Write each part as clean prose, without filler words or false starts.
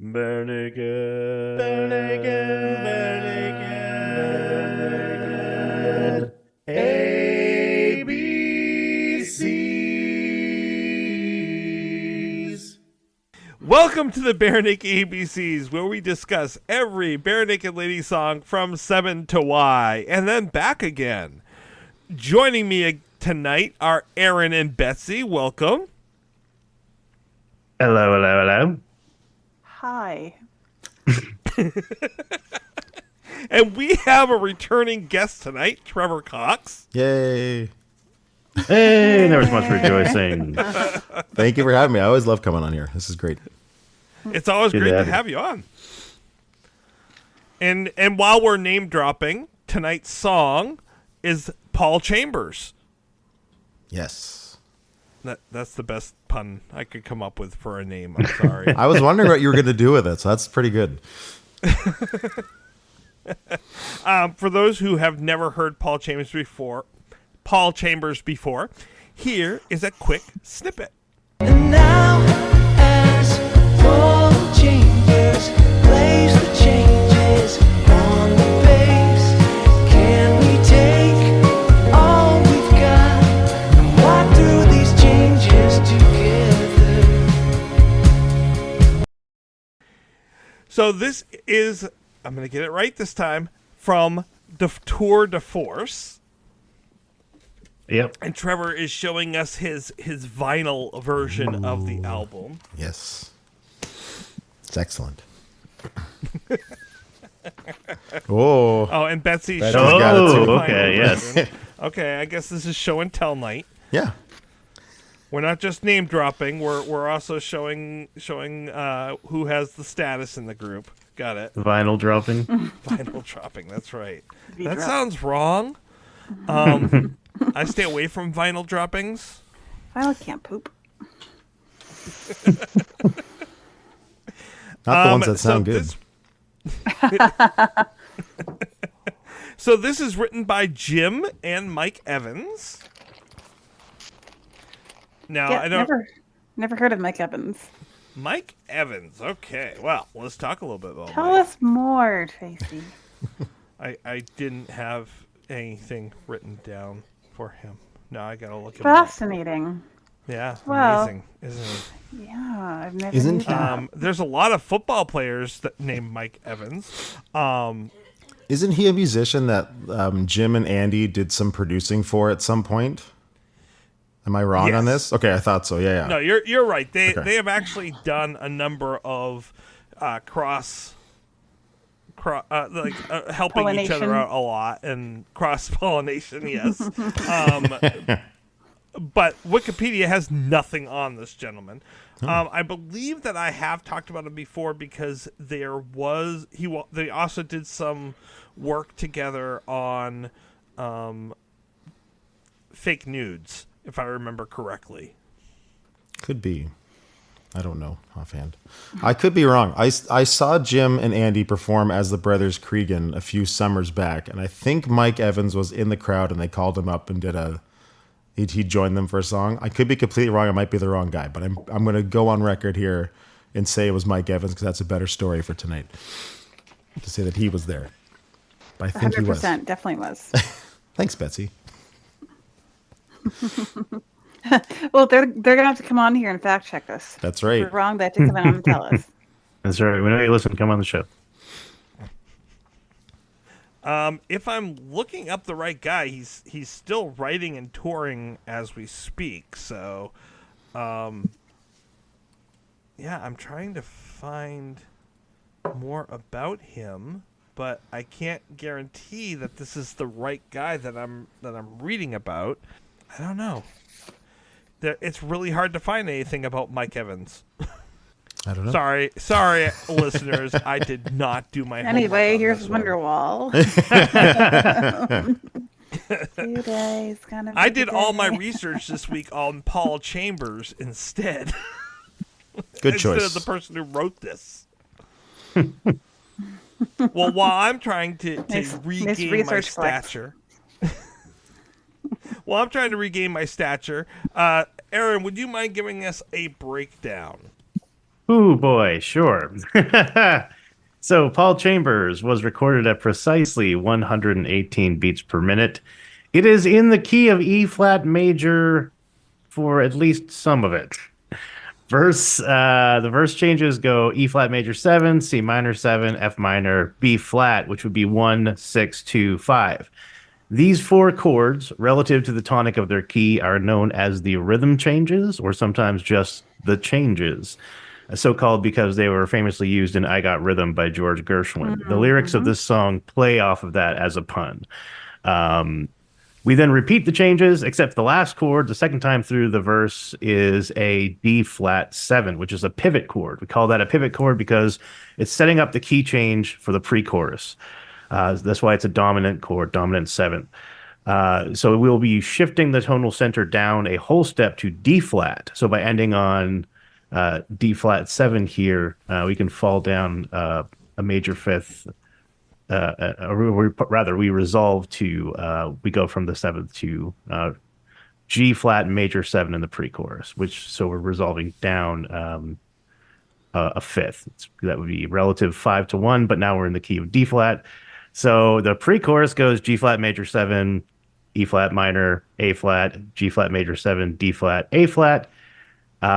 Bare naked. Bare naked. Bare naked. ABCs. Welcome to the Bare Naked ABCs, where we discuss every Bare Naked Lady song from 7 to Y, and then back again. Joining me tonight are Aaron and Betsy. Welcome. Hello, hello, hello. Hi. And we have a returning guest tonight, Trevor Cox. Yay. Hey, there was much rejoicing. Thank you for having me. I always love coming on here. This is great. It's always Good great to to have you. have you on. And while we're name dropping, tonight's song is Paul Chambers. Yes. That's the best pun I could come up with for a name. I'm sorry. I was wondering what you were going to do with it, so that's pretty good. For those who have never heard Paul Chambers before, here is a quick snippet. And now, as Paul Chambers plays the changes on the bass, can we take all we've got and walk through these changes together? So this is, I'm going to get it right this time, from Detour DeForce. Yep. And Trevor is showing us his vinyl version of the album. Yes. It's excellent. Oh. Oh, and Betsy That showing got it us too. the vinyl Okay, yes. version. Okay, I guess this is show and tell night. Yeah. We're not just name dropping. We're also showing who has the status in the group. Got it. Vinyl dropping. Vinyl dropping. That's right. Be That dropped. sounds wrong. I stay away from vinyl droppings. Violet can't poop. Not the ones that sound good. So this is written by Jim and Mike Evans. Now Yeah, I don't. never heard of Mike Evans. Mike Evans. Okay. Well, let's talk a little bit about Tell Mike. us more, Tracy. I didn't have anything written down for him. Now I gotta look him up. Fascinating. Yeah, Well- amazing, isn't he? Yeah, I've never Isn't knew he? that. There's a lot of football players that named Mike Evans. Isn't he a musician that Jim and Andy did some producing for at some point? Am I wrong on Yes. this? Okay, I thought so. Yeah. No, you're right. They Okay. they have actually done a number of helping each other Pollination. out a lot and cross pollination. Yes, but Wikipedia has nothing on this gentleman. I believe that I have talked about him before because they also did some work together on fake nudes, if I remember correctly. Could be. I don't know offhand. I could be wrong. I saw Jim and Andy perform as the Brothers Cregan a few summers back, and I think Mike Evans was in the crowd, and they called him up and he joined them for a song. I could be completely wrong. I might be the wrong guy, but I'm going to go on record here and say it was Mike Evans because that's a better story for tonight. To say that he was there. But I think he was. 100% definitely was. Thanks, Betsy. Well, they're gonna have to come on here and fact check us. That's If we're right. wrong, they have to come in and tell us. That's right. We know you listen. Come on the show. If I'm looking up the right guy, he's still writing and touring as we speak. So, yeah, I'm trying to find more about him, but I can't guarantee that this is the right guy that I'm reading about. I don't know. It's really hard to find anything about Mike Evans. I don't know. Sorry, listeners. I did not do my homework Anyway, on here's this one. Wonderwall. Today's gonna be I did the all my day. research this week on Paul Chambers instead. Good Instead choice. of the person who wrote this. Well, while I'm trying to Nice regain my research flex. stature. While I'm trying to regain my stature, Aaron, would you mind giving us a breakdown? Ooh, boy, sure. So Paul Chambers was recorded at precisely 118 beats per minute. It is in the key of E flat major for at least some of it. The verse changes go E flat major 7, C minor 7, F minor, B flat, which would be 1, 6, 2, 5. These four chords, relative to the tonic of their key, are known as the rhythm changes, or sometimes just the changes. So called because they were famously used in I Got Rhythm by George Gershwin. The lyrics of this song play off of that as a pun. We then repeat the changes, except the last chord, the second time through the verse, is a D flat 7, which is a pivot chord. We call that a pivot chord because it's setting up the key change for the pre-chorus. That's why it's a dominant chord, dominant 7. So we'll be shifting the tonal center down a whole step to D flat. So by ending on D flat 7 here, we can fall down a major fifth. We resolve to we go from the 7th to G flat major 7 in the pre-chorus, so we're resolving down a fifth. That would be relative 5 to 1, but now we're in the key of D flat. So the pre-chorus goes G flat major 7, E flat minor, A flat, G flat major 7, D flat, A flat,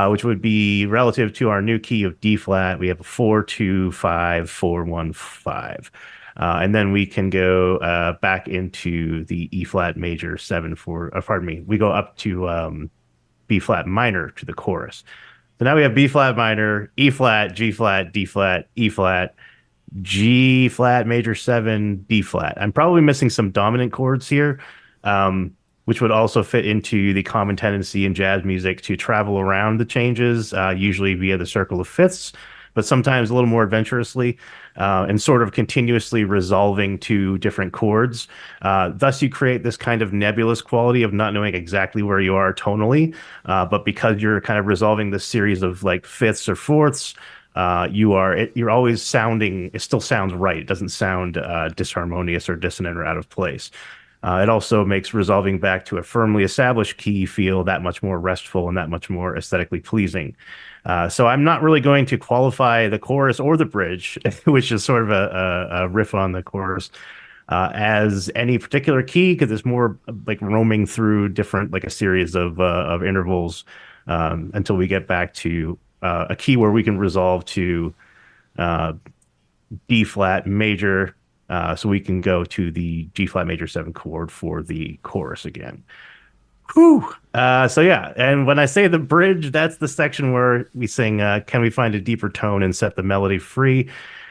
which would be relative to our new key of D flat. We have a 4, 2, 5, 4, 1, 5. And then we can go back into the E flat major 7 we go up to B flat minor to the chorus. So now we have B flat minor, E flat, G flat, D flat, E flat, G flat major 7, D flat. I'm probably missing some dominant chords here, which would also fit into the common tendency in jazz music to travel around the changes, usually via the circle of fifths, but sometimes a little more adventurously, and sort of continuously resolving to different chords. Thus, you create this kind of nebulous quality of not knowing exactly where you are tonally, but because you're kind of resolving this series of like fifths or fourths, you're always sounding. It still sounds right. It doesn't sound disharmonious or dissonant or out of place. It also makes resolving back to a firmly established key feel that much more restful and that much more aesthetically pleasing. So I'm not really going to qualify the chorus or the bridge, which is sort of a riff on the chorus, as any particular key, because it's more like roaming through different, like a series of intervals, until we get back to a key where we can resolve to D flat major. So we can go to the G flat major 7 chord for the chorus again. Whew. So yeah, and when I say the bridge, that's the section where we sing, can we find a deeper tone and set the melody free?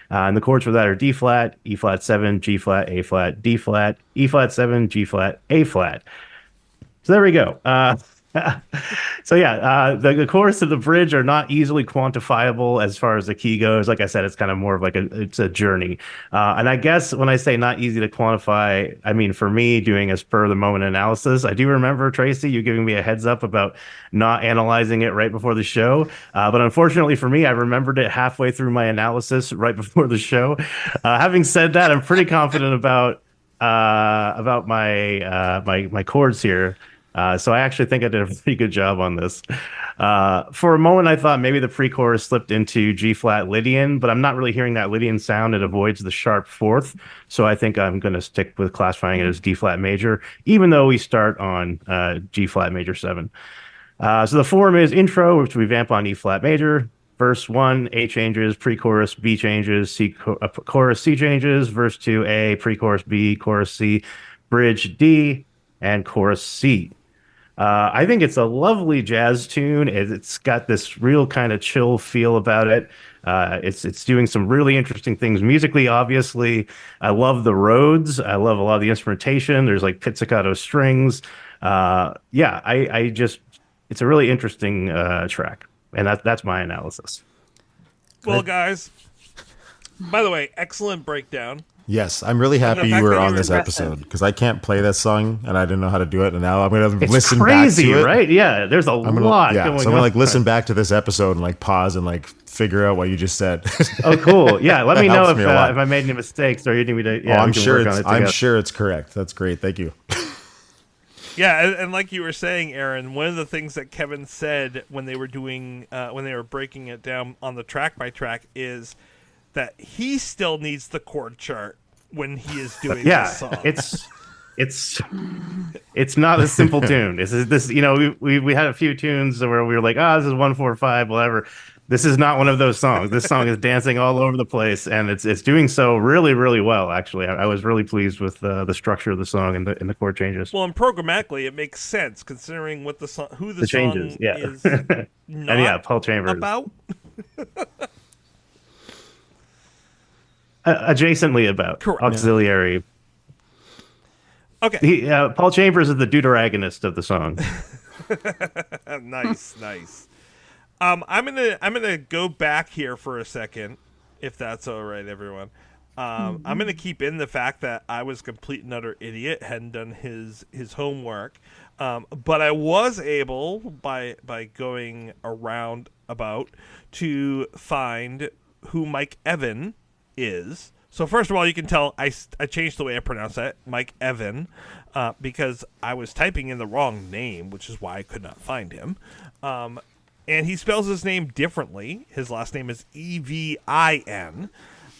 And the chords for that are D flat, E flat 7, G flat, A flat, D flat, E flat 7, G flat, A flat. So there we go. So yeah, the chorus and the bridge are not easily quantifiable as far as the key goes. Like I said, it's kind of more of like it's a journey. And I guess when I say not easy to quantify, I mean, for me doing a spur of the moment analysis, I do remember, Tracy, you giving me a heads up about not analyzing it right before the show. But unfortunately for me, I remembered it halfway through my analysis right before the show. Having said that, I'm pretty confident about my chords here. So I actually think I did a pretty good job on this. For a moment, I thought maybe the pre-chorus slipped into G flat Lydian, but I'm not really hearing that Lydian sound. It avoids the sharp fourth. So I think I'm going to stick with classifying it as D flat major, even though we start on G flat major 7. So the form is intro, which we vamp on E flat major. Verse 1, A changes, pre-chorus, B changes, chorus, C changes, verse 2, A, pre-chorus, B, chorus, C, bridge, D, and chorus, C. I think it's a lovely jazz tune. It's got this real kind of chill feel about it. It's doing some really interesting things musically, obviously. I love the Rhodes. I love a lot of the instrumentation. There's like pizzicato strings. It's a really interesting track. And that's my analysis. Well, guys, by the way, excellent breakdown. Yes, I'm really happy you were on this episode because I can't play that song and I didn't know how to do it, and now I'm gonna listen crazy, back to it. Right? Yeah, there's a lot going on. So I'm gonna like listen back to this episode and like pause and like figure out what you just said. Oh, cool. Yeah, let me know if I made any mistakes or you need me to. Yeah, I'm sure it's correct. That's great. Thank you. Yeah, and like you were saying, Aaron, one of the things that Kevin said when they were doing when they were breaking it down on the track by track is that he still needs the chord chart when he is doing Yeah, this song. it's not a simple tune. This you know we had a few tunes where we were like, this is 1-4-5, whatever. This is not one of those songs. This song is dancing all over the place, and it's doing so really, really well. Actually, I was really pleased with the structure of the song and the chord changes. Well, and programmatically, it makes sense considering what the song, who the song changes, yeah. is And not Paul Chambers about. Adjacently about Correct. auxiliary. Okay. Paul Chambers is the deuteragonist of the song. Nice. I'm gonna go back here for a second, if that's all right, everyone. I'm gonna keep in the fact that I was a complete and utter idiot, hadn't done his homework, but I was able by going around about to find who Mike Evan is. So first of all, you can tell I changed the way I pronounce that, Mike Evan, because I was typing in the wrong name, which is why I could not find him. And he spells his name differently. His last name is Evin.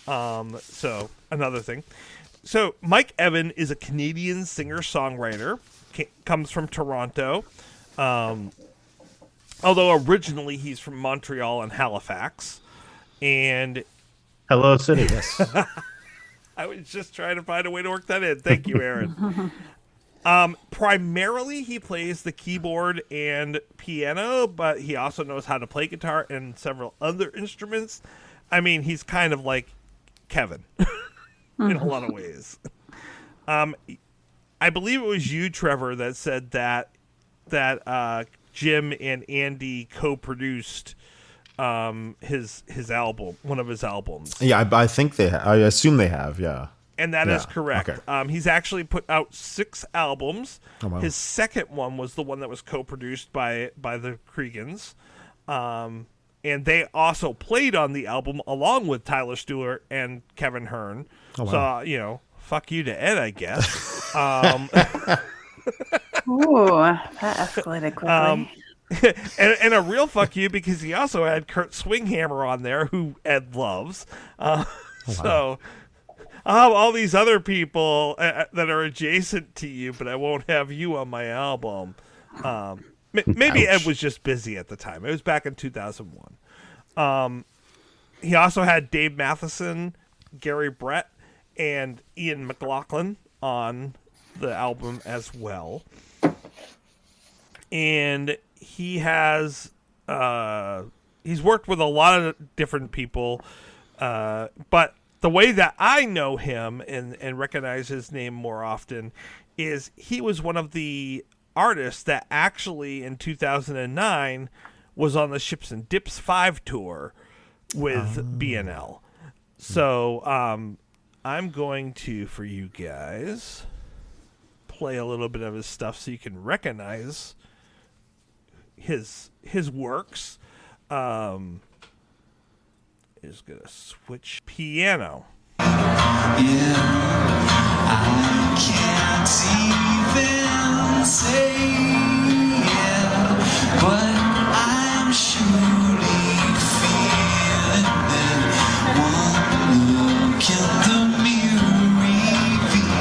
So another thing. So Mike Evan is a Canadian singer-songwriter. Comes from Toronto. Although originally he's from Montreal and Halifax. And Hello, City. Yes. I was just trying to find a way to work that in. Thank you, Aaron. Primarily, he plays the keyboard and piano, but he also knows how to play guitar and several other instruments. I mean, he's kind of like Kevin in a lot of ways. I believe it was you, Trevor, that said that Jim and Andy co-produced his album, one of his albums. Yeah, I think I assume they have. Yeah. And that is Yeah, correct. okay. He's actually put out 6 albums. Oh, wow. His second one was the one that was co-produced by the Creegans. And they also played on the album along with Tyler Stewart and Kevin Hearn. Oh, wow. So, fuck you to Ed, I guess. Ooh, that escalated quickly. And a real fuck you because he also had Kurt Swinghammer on there, who Ed loves. So I'll have all these other people that are adjacent to you, but I won't have you on my album. Maybe Ed was just busy at the time. It was back in 2001. He also had Dave Matheson, Gary Brett, and Ian McLaughlin on the album as well. And he has he's worked with a lot of different people, but the way that I know him and recognize his name more often is he was one of the artists that actually in 2009 was on the Ships and Dips 5 tour with BNL. So I'm going to, for you guys, play a little bit of his stuff so you can recognize his works. Is gonna switch piano. Yeah, I can't even say it, but I'm surely feeling that one look in the mirror reveals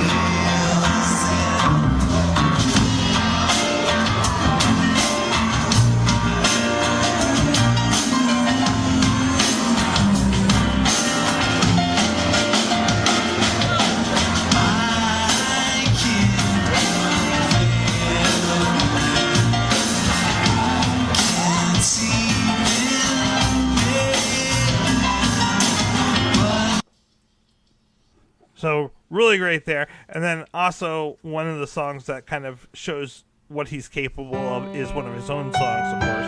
So really great there. And then also one of the songs that kind of shows what he's capable of is one of his own songs, of course.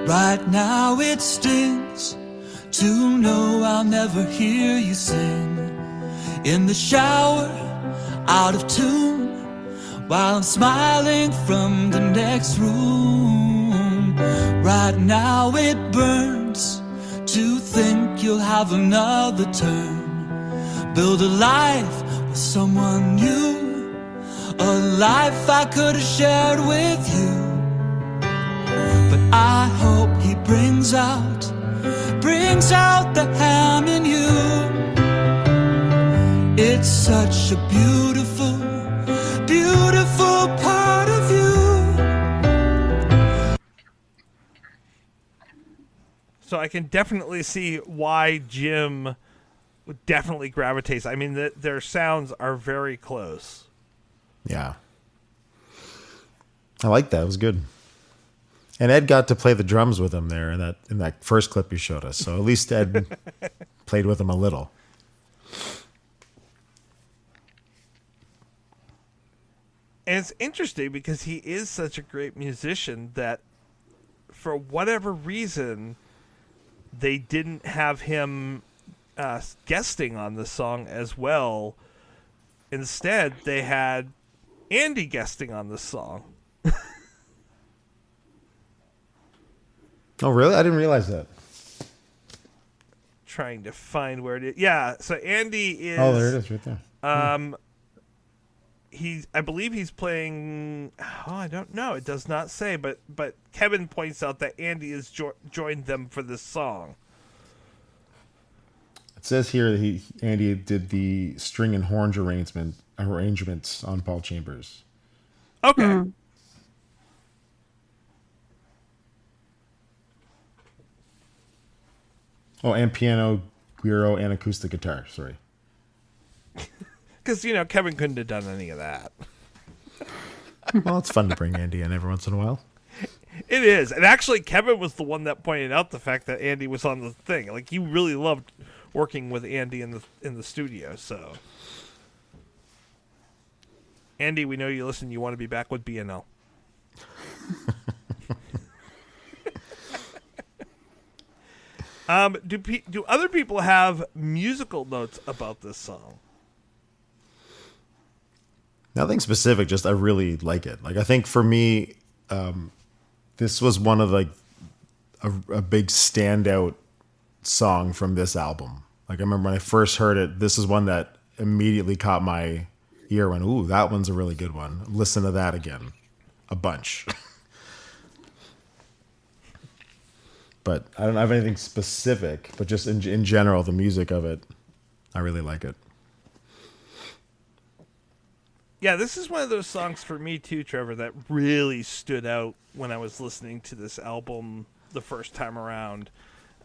Right now it stings to know I'll never hear you sing in the shower, out of tune, while I'm smiling from the next room. Right now it burns to think you'll have another turn. Build a life with someone new, a life I could have shared with you. But I hope he brings out the ham in you. It's such a beautiful, beautiful part of you. So I can definitely see why Jim definitely gravitates. I mean, their sounds are very close. Yeah. I like that. It was good. And Ed got to play the drums with him there in that first clip you showed us. So at least Ed played with him a little. And it's interesting because he is such a great musician that for whatever reason they didn't have him guesting on the song as well. Instead, they had Andy guesting on the song. Oh, really? I didn't realize that. Trying to find where it is. Yeah, so Andy is... Oh, there it is right there. I believe he's playing... Oh, I don't know. It does not say, but Kevin points out that Andy has joined them for this song. It says here that Andy did the string and horn arrangements on Paul Chambers. Okay. Oh, and piano, guiro, and acoustic guitar. Sorry. Because, Kevin couldn't have done any of that. Well, it's fun to bring Andy in every once in a while. It is. And actually, Kevin was the one that pointed out the fact that Andy was on the thing. Like, he really loved working with Andy in the studio, so... Andy, we know you listen. You want to be back with BNL. Do other people have musical notes about this song? Nothing specific, just I really like it. Like, I think for me, this was one of a big standout song from this album. Like, I remember when I first heard it, this is one that immediately caught my ear. Went, ooh, that one's a really good one. Listen to that again, a bunch. But I don't have anything specific, but just in general, the music of it, I really like it. Yeah, this is one of those songs for me too, Trevor, that really stood out when I was listening to this album the first time around.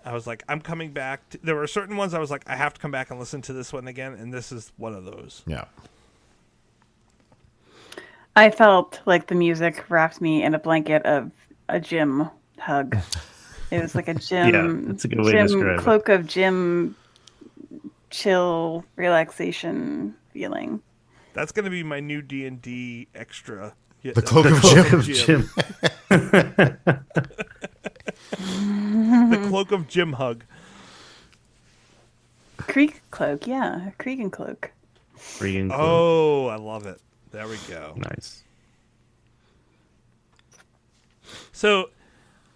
I was like, I'm coming back. There were certain ones I was like, I have to come back and listen to this one again, and this is one of those. Yeah. I felt like the music wrapped me in a blanket of a Jim hug. It was like a Jim, Yeah, that's a good way to describe it. Cloak of Jim, chill, relaxation feeling. That's going to be my new D&D extra. Yeah, The Cloak of Jim. Jim. The Cloak of Jim hug. Creek cloak, yeah, Cregan cloak. Freaking cool. Oh, I love it. There we go. Nice. So,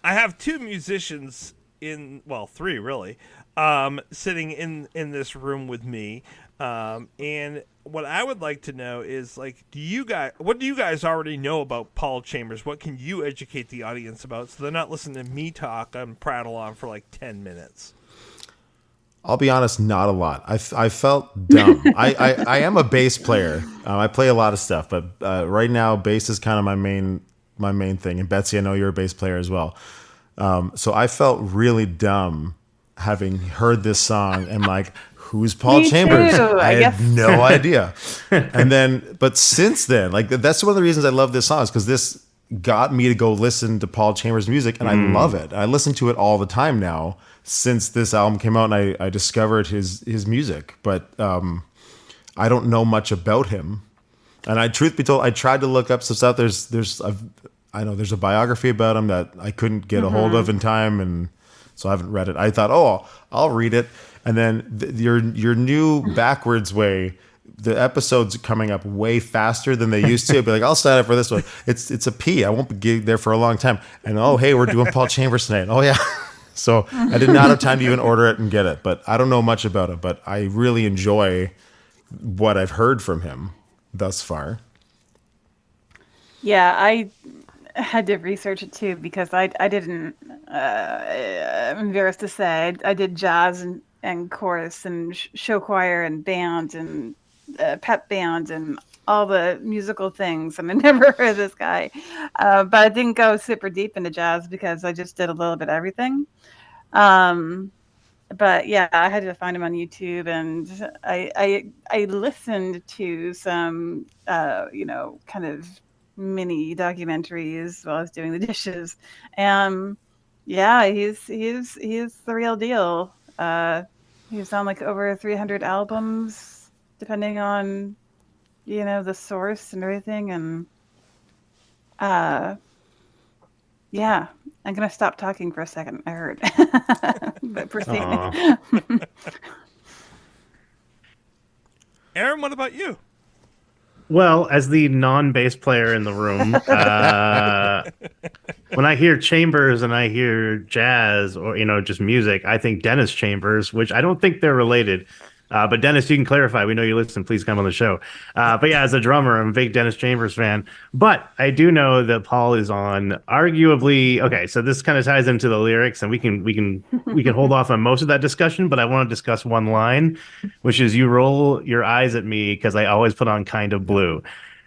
I have two musicians three really, sitting in this room with me. And what I would like to know is, like, what do you guys already know about Paul Chambers? What can you educate the audience about so they're not listening to me talk and prattle on for like 10 minutes? I'll be honest, not a lot. I felt dumb. I am a bass player. I play a lot of stuff, but right now bass is kind of my main thing. And Betsy, I know you're a bass player as well. So I felt really dumb having heard this song and like, who's Paul Me Chambers? too, I guess. had no idea. But since then, like that's one of the reasons I love this song is because this got me to go listen to Paul Chambers music, and I love it. I listen to it all the time now since this album came out, and I discovered his music. But I don't know much about him, and truth be told, I tried to look up some stuff. There's a biography about him that I couldn't get a hold of in time, and so I haven't read it. I thought, I'll read it, and then your new backwards way the episodes coming up way faster than they used to. I'd be like, I'll sign up for this one. It's a P. I won't be there for a long time. And oh, hey, we're doing Paul Chambers tonight. Oh yeah. So I did not have time to even order it and get it. But I don't know much about it. But I really enjoy what I've heard from him thus far. Yeah, I had to research it too because I didn't. I'm embarrassed to say I did jazz and chorus and show choir and band and pep band and all the musical things, and I never heard of this guy. But I didn't go super deep into jazz because I just did a little bit of everything. But yeah, I had to find him on YouTube, and I listened to some kind of mini documentaries while I was doing the dishes. Yeah, he's the real deal. He's on like over 300 albums, depending on the source and everything. And yeah, I'm gonna stop talking for a second. I heard, but proceed. Aaron, what about you? Well, as the non-bass player in the room, when I hear Chambers and I hear jazz or just music, I think Dennis Chambers, which I don't think they're related. But Dennis, you can clarify. We know you listen. Please come on the show. But yeah, as a drummer, I'm a big Dennis Chambers fan. But I do know that Paul is on arguably. Okay, so this kind of ties into the lyrics, and we can hold off on most of that discussion. But I want to discuss one line, which is "You roll your eyes at me because I always put on Kind of Blue."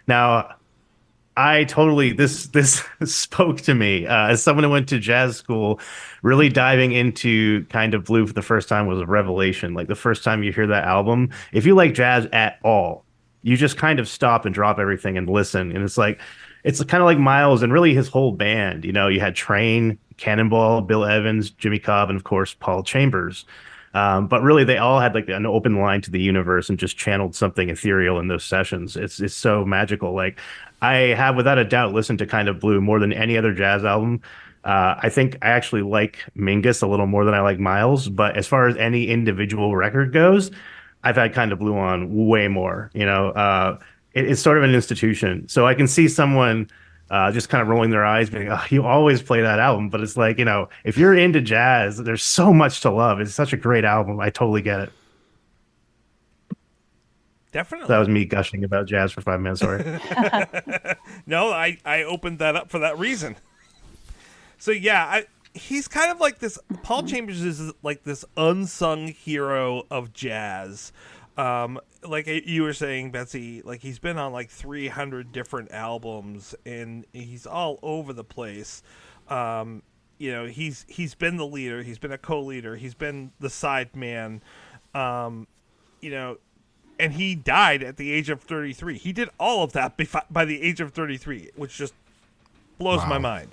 Now, I totally this spoke to me as someone who went to jazz school. Really diving into Kind of Blue for the first time was a revelation. Like the first time you hear that album, if you like jazz at all, you just kind of stop and drop everything and listen. And it's kind of like Miles and really his whole band. You had Train, Cannonball, Bill Evans, Jimmy Cobb, and of course Paul Chambers. But really, they all had like an open line to the universe and just channeled something ethereal in those sessions. It's so magical. Like I have without a doubt listened to Kind of Blue more than any other jazz album. I think I actually like Mingus a little more than I like Miles, but as far as any individual record goes, I've had Kind of Blue on way more. It's sort of an institution. So I can see someone just kind of rolling their eyes, being, "Oh, you always play that album." But it's like, if you're into jazz, there's so much to love. It's such a great album. I totally get it. Definitely. That was me gushing about jazz for 5 minutes. Sorry. No, I opened that up for that reason. So yeah, he's kind of like this. Paul Chambers is like this unsung hero of jazz. Like you were saying, Betsy, like he's been on like 300 different albums, and he's all over the place. He's been the leader, he's been a co-leader, he's been the side man. And he died at the age of 33. He did all of that by the age of 33, which just blows my mind.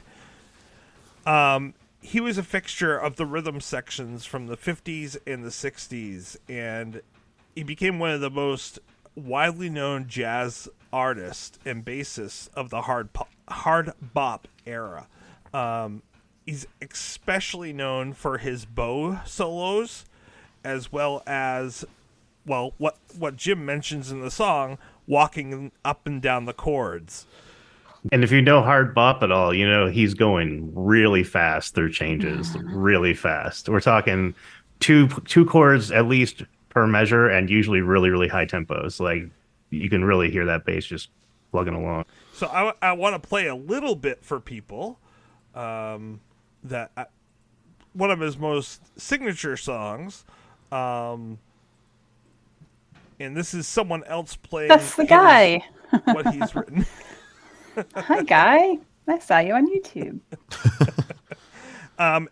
He was a fixture of the rhythm sections from the 50s and the 60s, and he became one of the most widely known jazz artists and bassists of the hard bop era. He's especially known for his bow solos, as well as, what Jim mentions in the song, walking up and down the chords. And if you know hard bop at all, he's going really fast through changes, really fast. We're talking two chords at least per measure, and usually really, really high tempos. Like you can really hear that bass just plugging along. So I want to play a little bit for people. One of his most signature songs. And this is someone else playing. That's the guy. What he's written. Hi, Guy. I saw you on YouTube.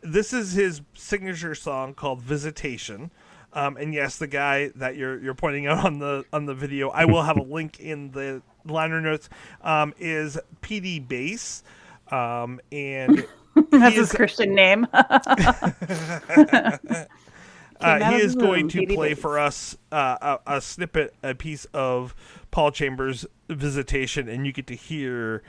This is his signature song called "Visitation," and yes, the guy that you're pointing out on the video, I will have a link in the liner notes. Is PD Bass, and that's his Christian name. He is going to play for us a snippet, a piece of Paul Chambers' Visitation, and you get to hear,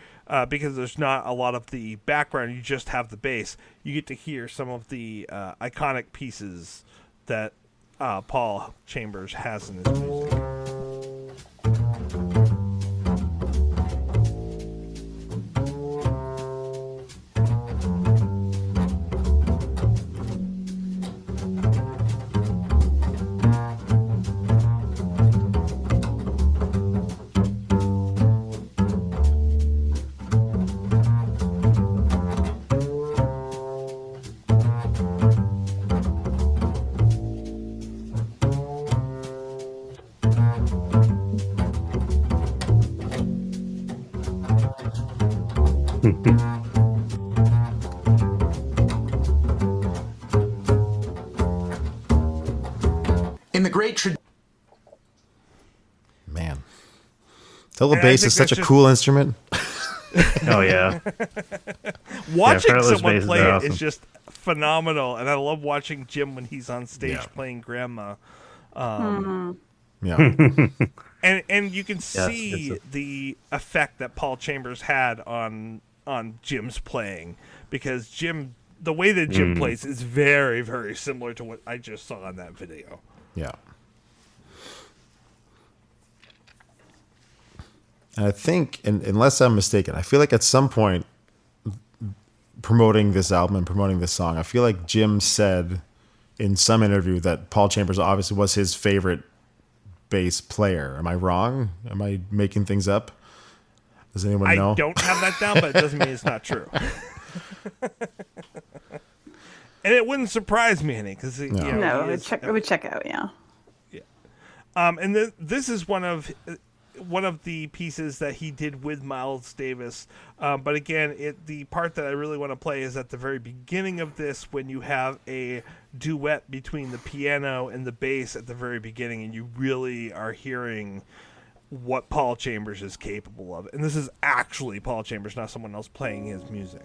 because there's not a lot of the background, you just have the bass, you get to hear some of the iconic pieces that Paul Chambers has in his music. In the great Man. Double And I bass think is such a that's just- cool instrument. Oh yeah. Watching fretless someone basses play are it awesome. is just phenomenal, and I love watching Jim when he's on stage Yeah. playing Grandma. Yeah. And you can see it's the effect that Paul Chambers had on Jim's playing, because the way that Jim plays is very, very similar to what I just saw in that video. Yeah. And I think, unless I'm mistaken, I feel like at some point promoting this album and promoting this song, I feel like Jim said in some interview that Paul Chambers obviously was his favorite bass player. Am I wrong? Am I making things up? Does anyone know? I don't have that down, but it doesn't mean it's not true. And it wouldn't surprise me any, because No, it would check out. Yeah. And this is one of the pieces that he did with Miles Davis. But again, the part that I really want to play is at the very beginning of this, when you have a duet between the piano and the bass at the very beginning, and you really are hearing what Paul Chambers is capable of. And this is actually Paul Chambers, not someone else playing his music.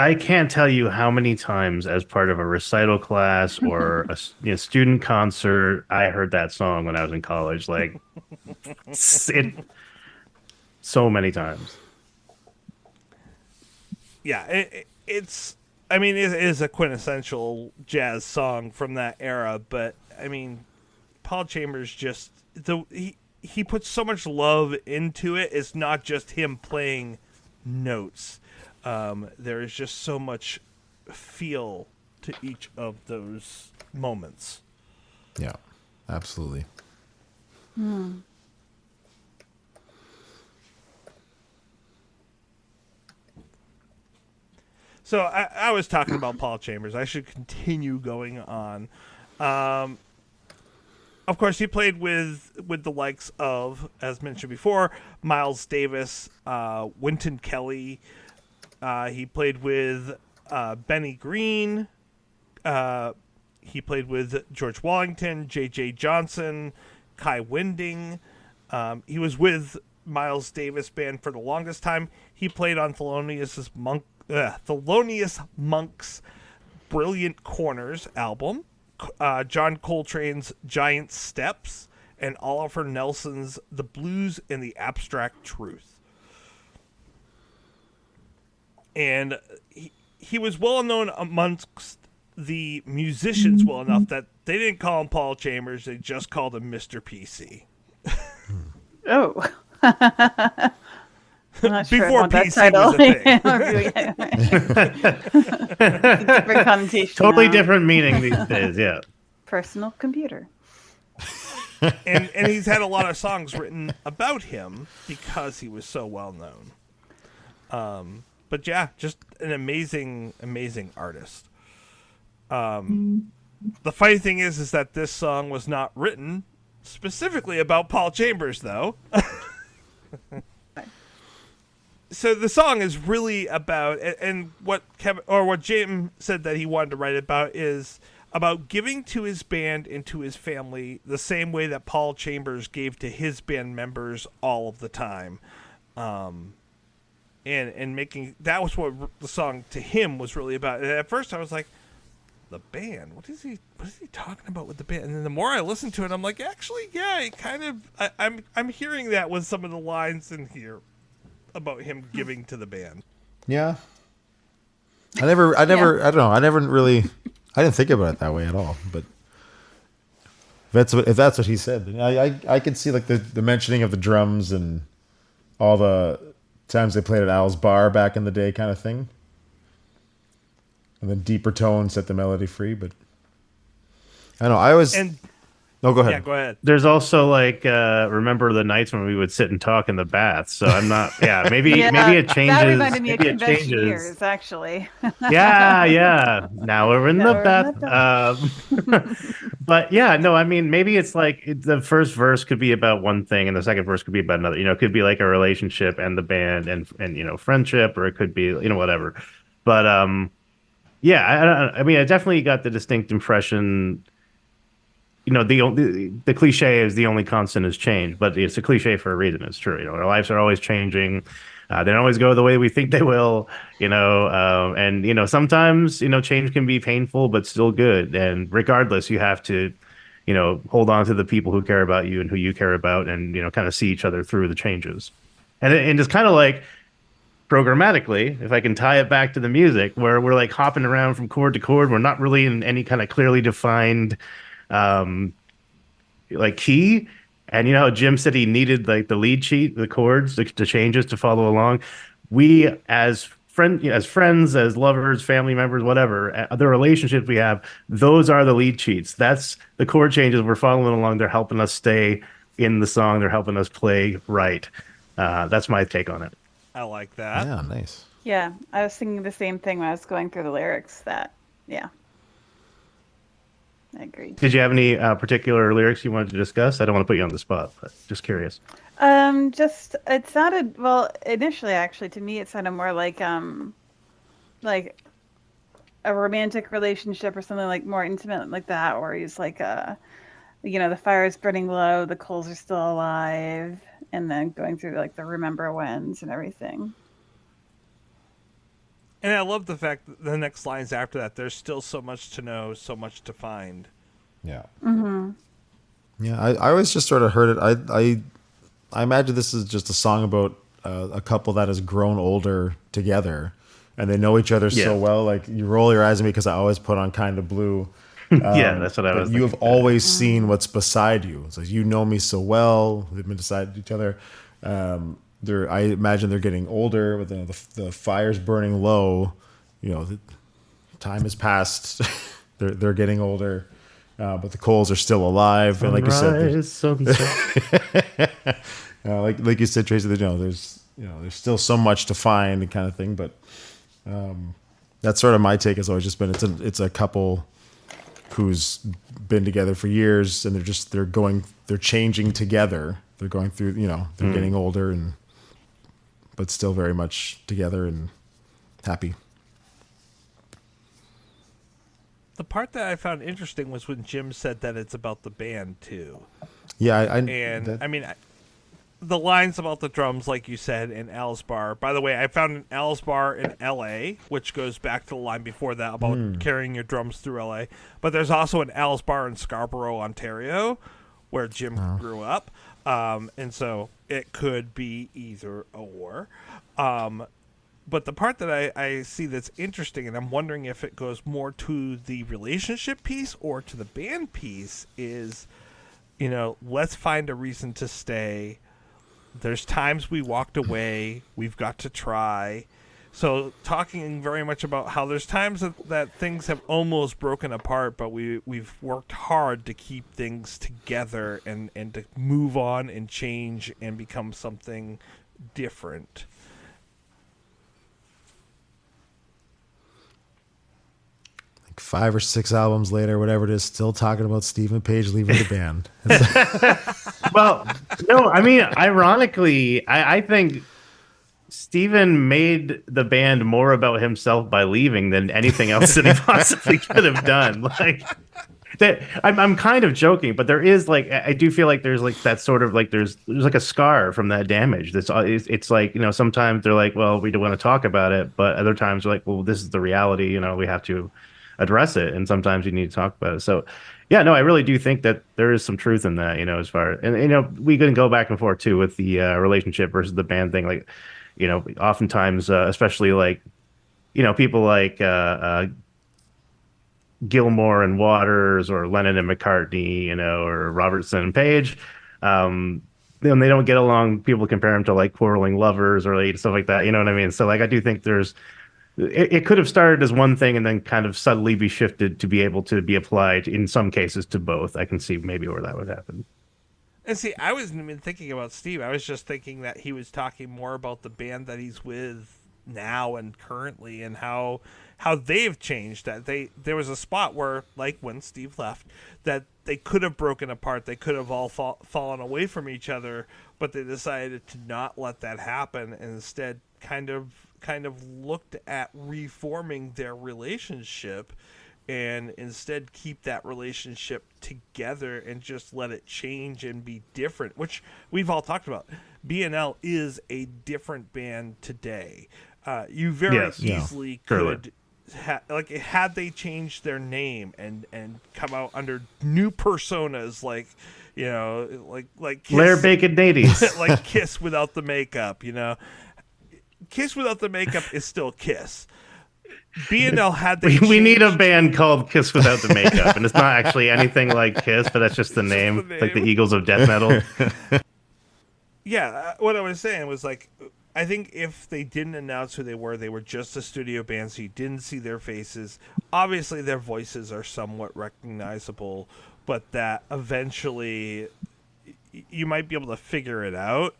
I can't tell you how many times, as part of a recital class or a student concert, I heard that song when I was in college. Like, so many times. Yeah, it's. I mean, it is a quintessential jazz song from that era. But I mean, Paul Chambers just he puts so much love into it. It's not just him playing notes. There is just so much feel to each of those moments. Yeah, absolutely. So I was talking about Paul Chambers. I should continue going on. Of course, he played with the likes of, as mentioned before, Miles Davis, Wynton Kelly. He played with Benny Green. He played with George Wallington, J.J. Johnson, Kai Winding. He was with Miles Davis band for the longest time. He played on Thelonious Monk's Brilliant Corners album, John Coltrane's Giant Steps, and Oliver Nelson's The Blues and the Abstract Truth. And he was well known amongst the musicians well enough that they didn't call him Paul Chambers, they just called him Mr. PC. Oh. I'm not sure I Before want that PC title. was a thing. Different connotation. Totally now. different meaning these days. Yeah. Personal computer. and he's had a lot of songs written about him because he was so well known. But yeah, just an amazing, amazing artist. The funny thing is that this song was not written specifically about Paul Chambers, though. So the song is really about, and what Jim said that he wanted to write about is about giving to his band and to his family the same way that Paul Chambers gave to his band members all of the time. and making that was what the song to him was really about. And at first, I was like, the band. What is he talking about with the band? And then the more I listened to it, I'm like, actually, yeah, it kind of. I'm hearing that with some of the lines in here about him giving to the band. Yeah. I don't know. I didn't think about it that way at all. But if that's what he said, then I could see like the mentioning of the drums and all the times they played at Al's bar back in the day, kind of thing. And then deeper tones set the melody free, but I don't know. No, go ahead. Yeah, go ahead. There's also like remember the nights when we would sit and talk in the bath. So I'm not. Yeah, maybe it changes. That reminded me of maybe it convention changes. years, actually. Yeah. Now we're in the Now bath. But yeah, no. I mean, maybe it's like the first verse could be about one thing, and the second verse could be about another. It could be like a relationship and the band and friendship, or it could be whatever. But yeah. I mean, I definitely got the distinct impression. The cliche is the only constant is change, but it's a cliche for a reason. It's true. Our lives are always changing. They don't always go the way we think they will, and sometimes, change can be painful, but still good. And regardless, you have to, hold on to the people who care about you and who you care about and, kind of see each other through the changes. And it's kind of like programmatically, if I can tie it back to the music, where we're like hopping around from chord to chord. We're not really in any kind of clearly defined like key. And how Jim said he needed like the lead sheet, the chords, the changes to follow along. We as friends, as lovers, family members, whatever, the relationships we have, those are the lead sheets. That's the chord changes we're following along. They're helping us stay in the song. They're helping us play right. That's my take on it. I like that. Yeah, nice. Yeah, I was thinking the same thing when I was going through the lyrics. I agree. Did you have any particular lyrics you wanted to discuss? I don't want to put you on the spot, but just curious. Just it sounded initially actually to me it sounded more like a romantic relationship or something like more intimate like that, where he's like the fire is burning low, the coals are still alive, and then going through like the remember whens and everything. And I love the fact that the next lines after that, there's still so much to know, so much to find. Yeah. Mm-hmm. Yeah, I always just sort of heard it. I imagine this is just a song about a couple that has grown older together, and they know each other so well. Like, you roll your eyes at me because I always put on Kind of Blue. Yeah, that's what I was. You have always seen what's beside you. It's like, you know me so well. They've been beside each other. I imagine they're getting older, with the fire's burning low. The time has passed. they're getting older, but the coals are still alive. Sunrise, and like you said, sunset. like you said, Tracy, there's still so much to find and kind of thing. But that's sort of my take. Has always just been it's a couple who's been together for years, and they're changing together. They're going through, they're getting older but still very much together and happy. The part that I found interesting was when Jim said that it's about the band too. Yeah, the lines about the drums, like you said, in Al's bar. By the way, I found an Al's bar in L.A., which goes back to the line before that about carrying your drums through L.A. But there's also an Al's bar in Scarborough, Ontario, where Jim grew up. And so it could be either or. But the part that I see that's interesting, and I'm wondering if it goes more to the relationship piece or to the band piece, is, let's find a reason to stay. There's times we walked away. We've got to try. So talking very much about how there's times that things have almost broken apart, but we've worked hard to keep things together and to move on and change and become something different. like 5 or 6 albums later, whatever it is, still talking about Stephen Page leaving the band. Well, no, I mean, ironically, I think Steven made the band more about himself by leaving than anything else that he possibly could have done. Like, I'm kind of joking, but there is like I do feel like there's like that sort of like there's like a scar from that damage. It's like, you know, sometimes they're like, well, we don't want to talk about it, but other times they're like, well, this is the reality, you know, we have to address it, and sometimes you need to talk about it. So yeah, no, I really do think that there is some truth in that, you know, as far, and you know, we can go back and forth too with the relationship versus the band thing, like, you know, oftentimes especially like, you know, people like Gilmore and Waters or Lennon and McCartney, you know, or Robertson and Page. When they don't get along, people compare them to like quarreling lovers or like stuff like that. You know what I mean? So like, I do think it could have started as one thing and then kind of subtly be shifted to be able to be applied in some cases to both. I can see maybe where that would happen. And see, I wasn't even thinking about Steve. I was just thinking that he was talking more about the band that he's with now and currently, and how they've changed. That there was a spot where, like when Steve left, that they could have broken apart. They could have all fallen away from each other, but they decided to not let that happen, and instead kind of looked at reforming their relationship, and instead keep that relationship together and just let it change and be different, which we've all talked about. BNL is a different band today. You very easily could, like, had they changed their name and come out under new personas, like, you know, like Kiss, Lair Bacon Nadies. like Kiss without the makeup, you know. Kiss without the makeup is still Kiss. BNL had they we need a band called Kiss Without the Makeup, and it's not actually anything like Kiss, but that's just the name, like the Eagles of death metal. Yeah, what I was saying was, like, I think if they didn't announce who they were just a studio band, so you didn't see their faces. Obviously, their voices are somewhat recognizable, but that eventually you might be able to figure it out.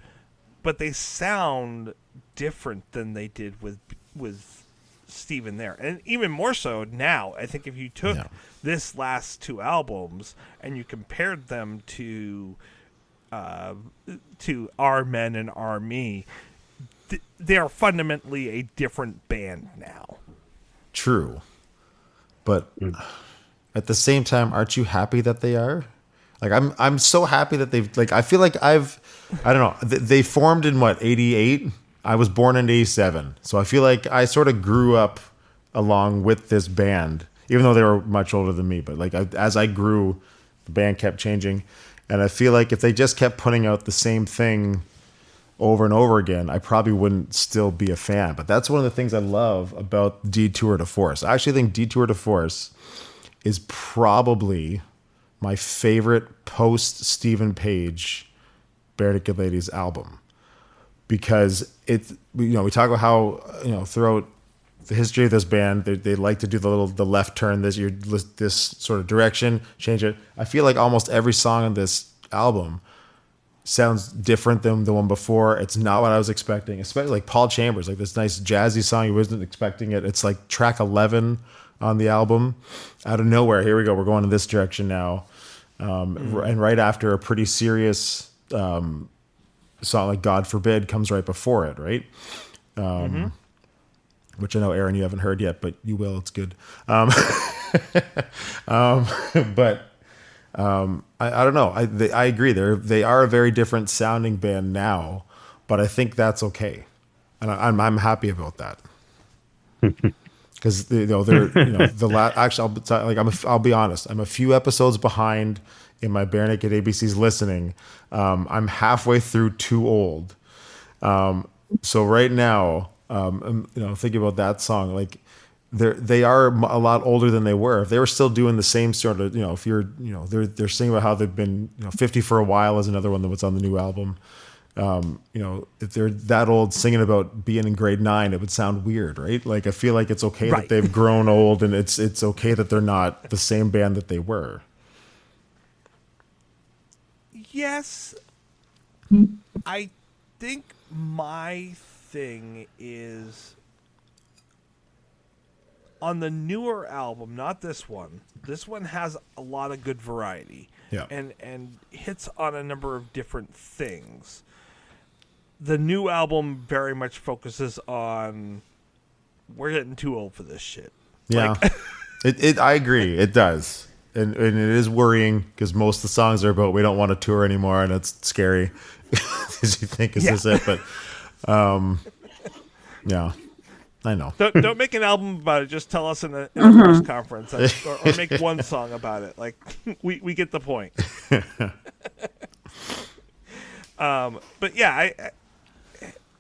But they sound different than they did with Steven there, and even more so now. I think if you took this last two albums and you compared them to Our Men and Our Me, they are fundamentally a different band now. True, but at the same time, aren't you happy that they are? Like, I'm so happy that they've, like, I feel like I don't know, they formed in what, 88? I was born in 87. So I feel like I sort of grew up along with this band, even though they were much older than me. But like, as I grew, the band kept changing. And I feel like if they just kept putting out the same thing over and over again, I probably wouldn't still be a fan. But that's one of the things I love about Detour DeForce. I actually think Detour DeForce is probably my favorite post Stephen Page Bare Naked Ladies album, because it, you know, we talk about how, you know, throughout the history of this band, they like to do the left turn, this sort of direction, change it. I feel like almost every song on this album sounds different than the one before. It's not what I was expecting, especially like Paul Chambers, like this nice jazzy song. You wasn't expecting it. It's like track 11 on the album. Out of nowhere, here we go. We're going in this direction now. And right after a pretty serious song like God Forbid comes right before it, right? Which I know, Aaron, you haven't heard yet, but you will. It's good. I don't know. I agree. They are a very different sounding band now, but I think that's okay, and I'm happy about that. Because they're actually I'll be honest. I'm a few episodes behind in my Bare Naked ABCs listening. I'm halfway through Too Old. So right now, thinking about that song, like they are a lot older than they were. If they were still doing the same sort of, if you're, they're singing about how they've been, 50 for a while is another one that was on the new album. If they're that old singing about being in grade 9, it would sound weird, right? Like, I feel like it's okay that they've grown old, and it's okay that they're not the same band that they were. Yes. I think my thing is on the newer album, not this one. This one has a lot of good variety. Yeah. And hits on a number of different things. The new album very much focuses on, we're getting too old for this shit. Yeah. Like, I agree. It does. and it is worrying because most of the songs are about we don't want to tour anymore, and it's scary because you think is this it? But yeah, I know. Don't make an album about it. Just tell us in a press conference, or make one song about it. Like we get the point. But yeah,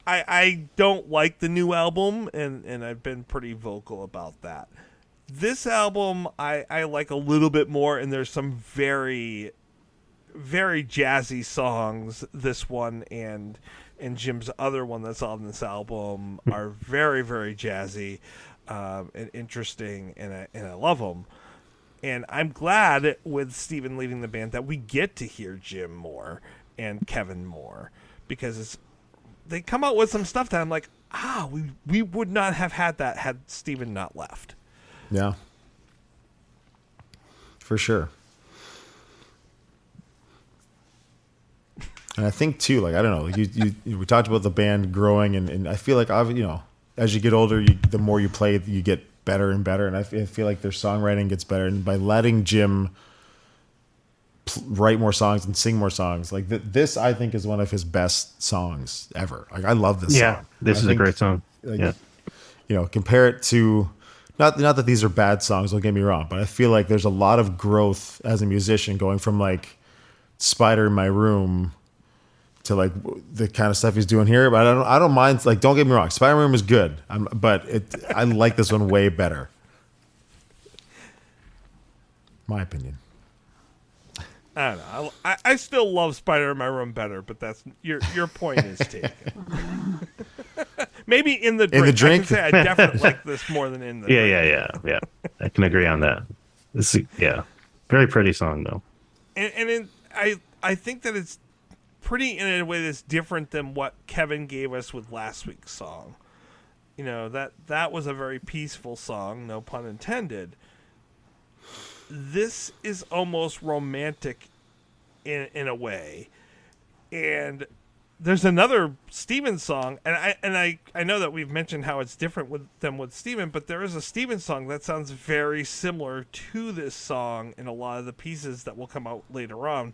I don't like the new album, and I've been pretty vocal about that. This album I like a little bit more, and there's some very, very jazzy songs. This one and Jim's other one that's on this album are very, very jazzy and interesting, and I love them. And I'm glad with Steven leading the band that we get to hear Jim more and Kevin more, because they come out with some stuff that I'm like, we would not have had that had Steven not left. Yeah, for sure. And I think too, like, I don't know, we talked about the band growing, and I feel like as you get older, the more you play, you get better and better. And I feel like their songwriting gets better. And by letting Jim write more songs and sing more songs, like this, I think is one of his best songs ever. Like, I love this song. This is a great song. Like, compare it to, not that these are bad songs, don't get me wrong, but I feel like there's a lot of growth as a musician going from like Spider in My Room to like the kind of stuff he's doing here. But I don't mind. Like, don't get me wrong, Spider Room is good, but I like this one way better. My opinion. I don't know. I still love Spider in My Room better, but that's your point is taken. Maybe in the drink. I can say I definitely like this more than in the drink. Yeah. I can agree on that. This is, very pretty song though. I think that it's pretty in a way that's different than what Kevin gave us with last week's song. That was a very peaceful song, no pun intended. This is almost romantic in a way. And there's another Steven song, and I know that we've mentioned how it's different with Steven, but there is a Steven song that sounds very similar to this song in a lot of the pieces that will come out later on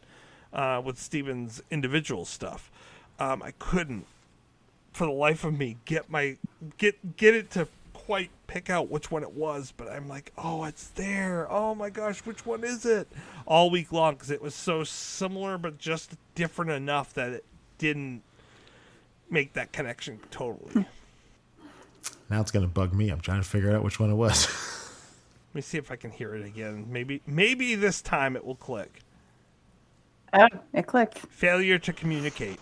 with Steven's individual stuff. I couldn't, for the life of me, get it to quite pick out which one it was, but I'm like, oh, it's there. Oh my gosh, which one is it? All week long, because it was so similar, but just different enough that it didn't make that connection totally. Now it's gonna bug me. I'm trying to figure out which one it was. Let me see if I can hear it again. Maybe this time it will click. Oh, it clicked. Failure to communicate.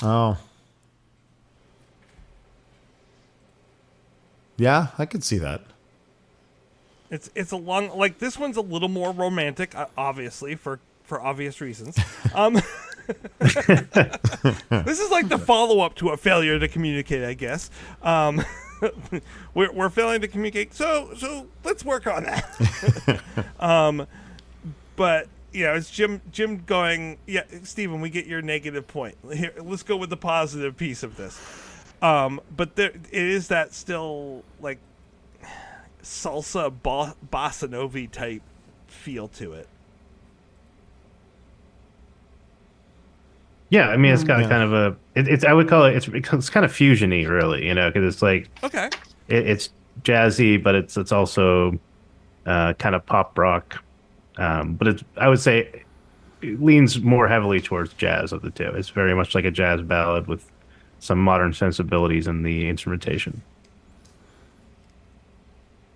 Oh. Yeah, I could see that. It's a long, like, this one's a little more romantic, obviously, for obvious reasons. This is like the follow-up to a failure to communicate, I guess. We're failing to communicate, so let's work on that. But it's Jim going, Steven, we get your negative point. Here, let's go with the positive piece of this. But it is that still like salsa bossa nova type feel to it. Yeah, I mean, it's got kind of a. It's I would call it. It's kind of fusiony, really. Because it's like okay, it's jazzy, but it's also kind of pop rock. But I would say it leans more heavily towards jazz of the two. It's very much like a jazz ballad with some modern sensibilities in the instrumentation.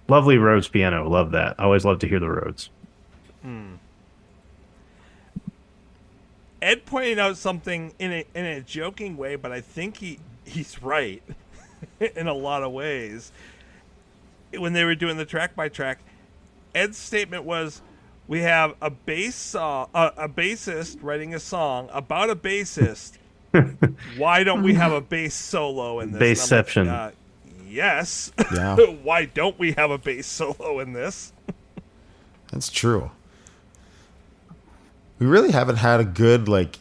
Lovely Rhodes piano. Love that. I always love to hear the Rhodes. Ed pointed out something in a joking way, but I think he's right in a lot of ways. When they were doing the track by track, Ed's statement was, "We have a bassist writing a song about a bassist. Why don't we have a bass solo in this?" Bassception. Like, yes. Yeah. Why don't we have a bass solo in this? That's true. We really haven't had a good like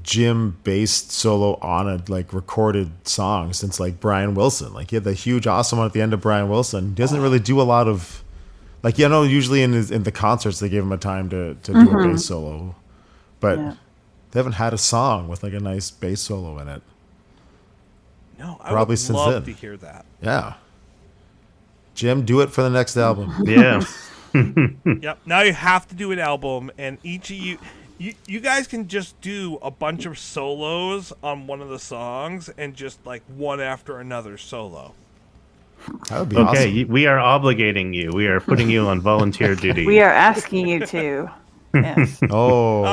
Jim based solo on a like recorded song since like Brian Wilson. Like, he had the huge awesome one at the end of Brian Wilson. He doesn't really do a lot of Like, usually in the concerts they give him a time to do a bass solo, but Yeah. they haven't had a song with like a nice bass solo in it. No, I Probably would since love then. to hear that. Yeah. Jim, do it for the next album. Yeah. Yep. Now you have to do an album, and each of you guys can just do a bunch of solos on one of the songs, and just like one after another solo. That would be Okay, awesome. we are obligating you. We are putting you on volunteer duty. We are asking you to. Yes. Oh,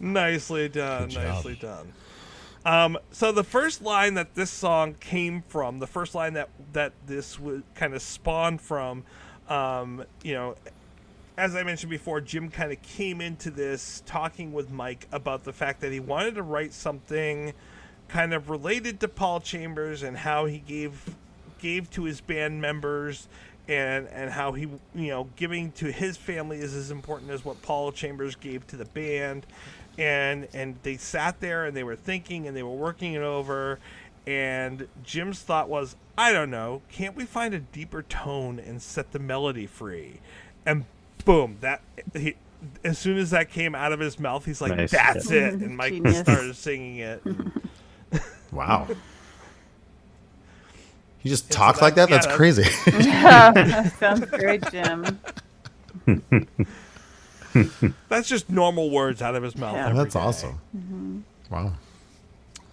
Nicely done. Good job. Nicely done. So the first line that this song came from, the first line that this was kind of spawned from, as I mentioned before, Jim kind of came into this talking with Mike about the fact that he wanted to write something kind of related to Paul Chambers and how he gave to his band members, and how he, giving to his family is as important as what Paul Chambers gave to the band. And they sat there and they were thinking and they were working it over, and Jim's thought was, I don't know, can't we find a deeper tone and set the melody free? And boom, as soon as that came out of his mouth, he's like, Nice. that's it. And Mike Genius. started singing it. wow. You just so talk like that? yeah, That's that's- crazy. That sounds great, Jim. That's just normal words out of his mouth. Yeah. every That's day. awesome. Wow.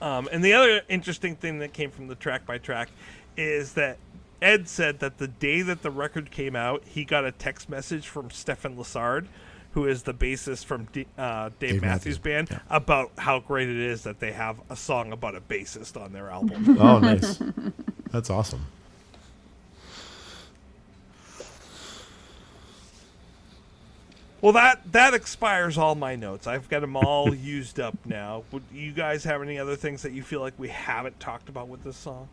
And the other interesting thing that came from the track by track is that Ed said that the day that the record came out, he got a text message from Stefan Lessard, who is the bassist from Dave Matthews Matthews, Band, yeah. about how great it is that they have a song about a bassist on their album. Oh, nice. That's awesome. Well, that expires all my notes. I've got them all used up now. Would you guys have any other things that you feel like we haven't talked about with this song?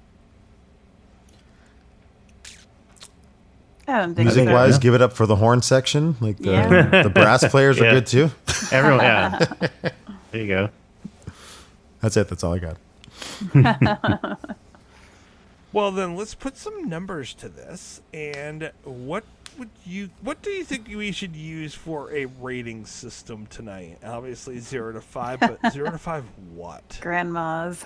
I don't think Music so. wise, Yeah. give it up for the horn section. Like the, Yeah. the brass players are Yeah. good too. Everyone, yeah. There you go. That's it. That's all I got. Well, then let's put some numbers to this. And what do you think we should use for a rating system tonight? Obviously 0 to 5, but 0 to 5 what? Grandmas.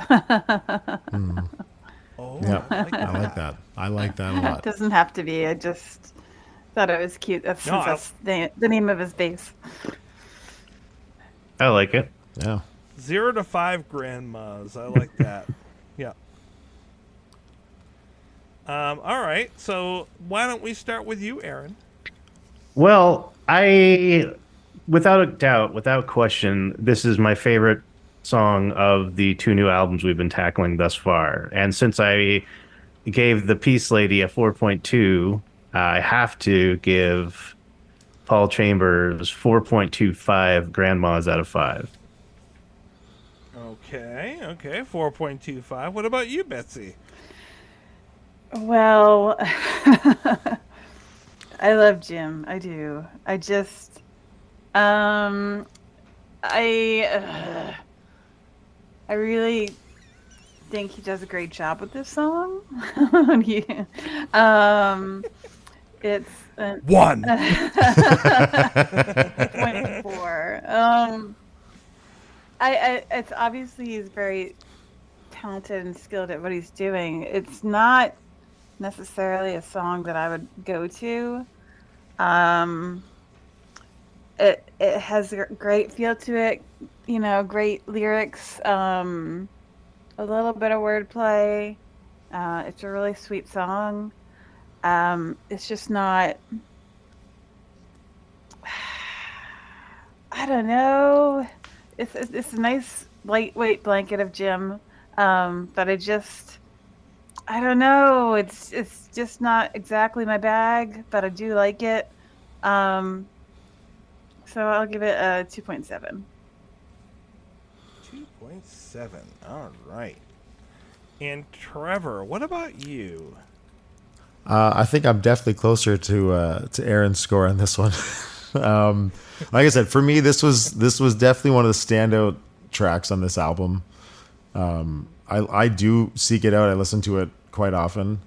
Oh, Yeah, I like I like that. I like that a lot. Doesn't have to be. I just thought it was cute. That's, No, that's the name of his bass. I like it. Yeah. 0 to 5 grandmas. I like that. Yeah. All right. So why don't we start with you, Aaron? Well, without a doubt, without question, this is my favorite song of the two new albums we've been tackling thus far. And since I gave the Peace Lady a 4.2, I have to give Paul Chambers 4.25 grandmas out of 5. Okay. 4.25. What about you, Betsy? Well, I love Jim. I do. I just, I really think he does a great job with this song. It's 1. 0.4. It's obviously he's very talented and skilled at what he's doing. It's not necessarily a song that I would go to. It has a great feel to it, great lyrics, a little bit of wordplay. It's a really sweet song. It's just not. I don't know. It's a nice lightweight blanket of Jim, but I don't know. It's just not exactly my bag, but I do like it. So I'll give it a 2.7. 2.7. All right. And Trevor, what about you? I think I'm definitely closer to Aaron's score on this one. Like I said, for me, this was definitely one of the standout tracks on this album. I do seek it out. I listen to it quite often,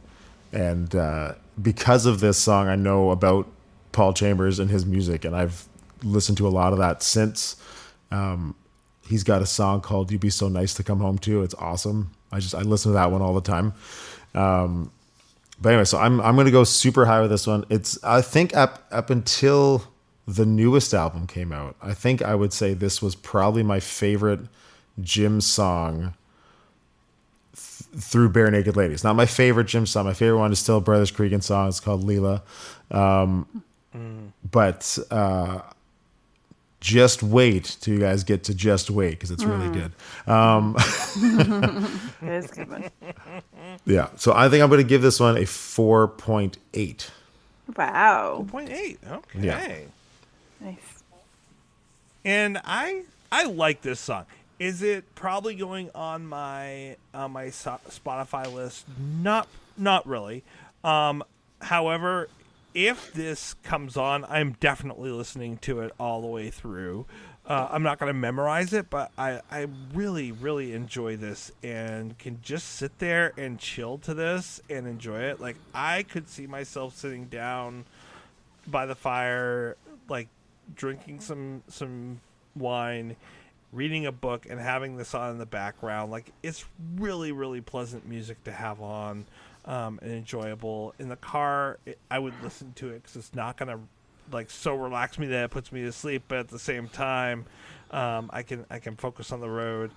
And because of this song, I know about Paul Chambers and his music, and I've listened to a lot of that since. He's got a song called "You'd Be So Nice to Come Home To." It's awesome. I listen to that one all the time. But anyway, so I'm going to go super high with this one. It's, I think up until the newest album came out, I think I would say this was probably my favorite Jim song through Bare Naked Ladies. Not my favorite Jim song. My favorite one is still Brothers Cregan song. It's called Leela. But just wait till you guys get to Just Wait, because it's really good. It is a good one. Yeah. So I think I'm going to give this one a 4.8. Wow. 0.8. Okay. Yeah. Nice. And I like this song. Is it probably going on my Spotify list? Not really. However, if this comes on, I'm definitely listening to it all the way through. I'm not going to memorize it, but I really, really enjoy this and can just sit there and chill to this and enjoy it. Like, I could see myself sitting down by the fire, like drinking some wine, reading a book, and having this on in the background. Like, it's really, really pleasant music to have on, and enjoyable. In the car, I would listen to it because it's not going to like so relax me that it puts me to sleep, but at the same time, I can focus on the road.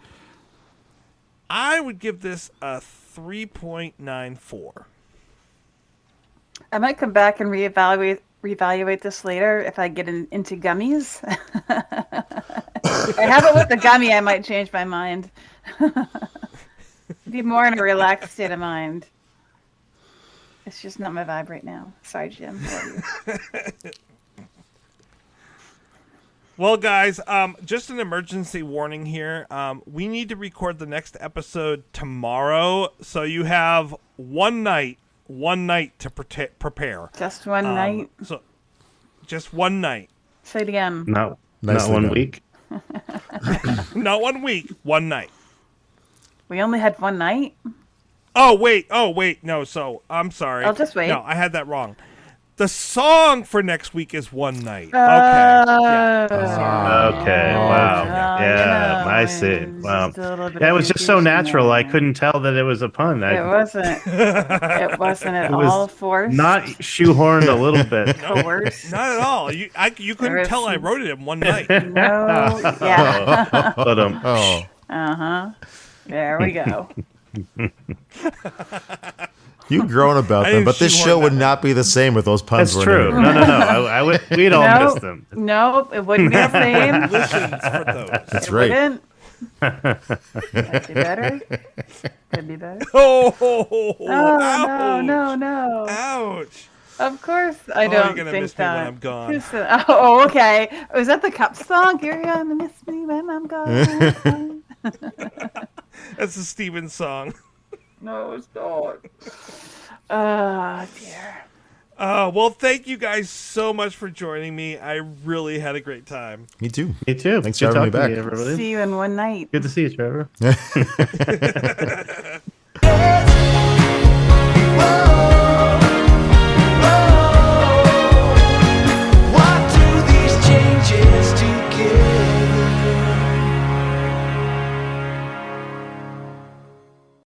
I would give this a 3.94. I might come back and reevaluate this later if I get into gummies. If I have it with the gummy, I might change my mind. Be more in a relaxed state of mind. It's just not my vibe right now. Sorry, Jim. Love you. Well, guys, just an emergency warning here. We need to record the next episode tomorrow, so you have one night to prepare. Just one night. So, just one night. Say it again. Not Nicely 1 done. week. Not 1 week, one night. We only had one night. Oh wait. No, so I'm sorry. I'll just wait. No, I had that wrong. The song for next week is One Night. Okay. Yeah. Okay. Wow. Yeah. I see. Wow. Yeah, it was just so natural. I couldn't tell that it was a pun. It wasn't. It wasn't at was all forced. Not shoehorned a little bit. coerced. Not at all. You couldn't There is tell I some- wrote it in one night. No. Yeah. But Oh, There we go. you've grown about I them, didn't but this shoehorn show that would one. not be the same with those puns. that's we're true. doing. No. We'd all No. miss them. Nope, it wouldn't be the same. Listens for those. That's It right. wouldn't. Could be better. Could be better. Oh, Oh, no, ouch. no. Ouch. Of course, I you're don't gonna think miss me that. when I'm gone. Who said- Oh, okay. Was that the Cup song? You're gonna miss me when I'm gone. That's a Steven song. No, it's not. Oh, dear. Well, thank you guys so much for joining me. I really had a great time. Me too. Me too. Thanks Good for having me talking to back. you, everybody. See you in one night. Good to see you, Trevor.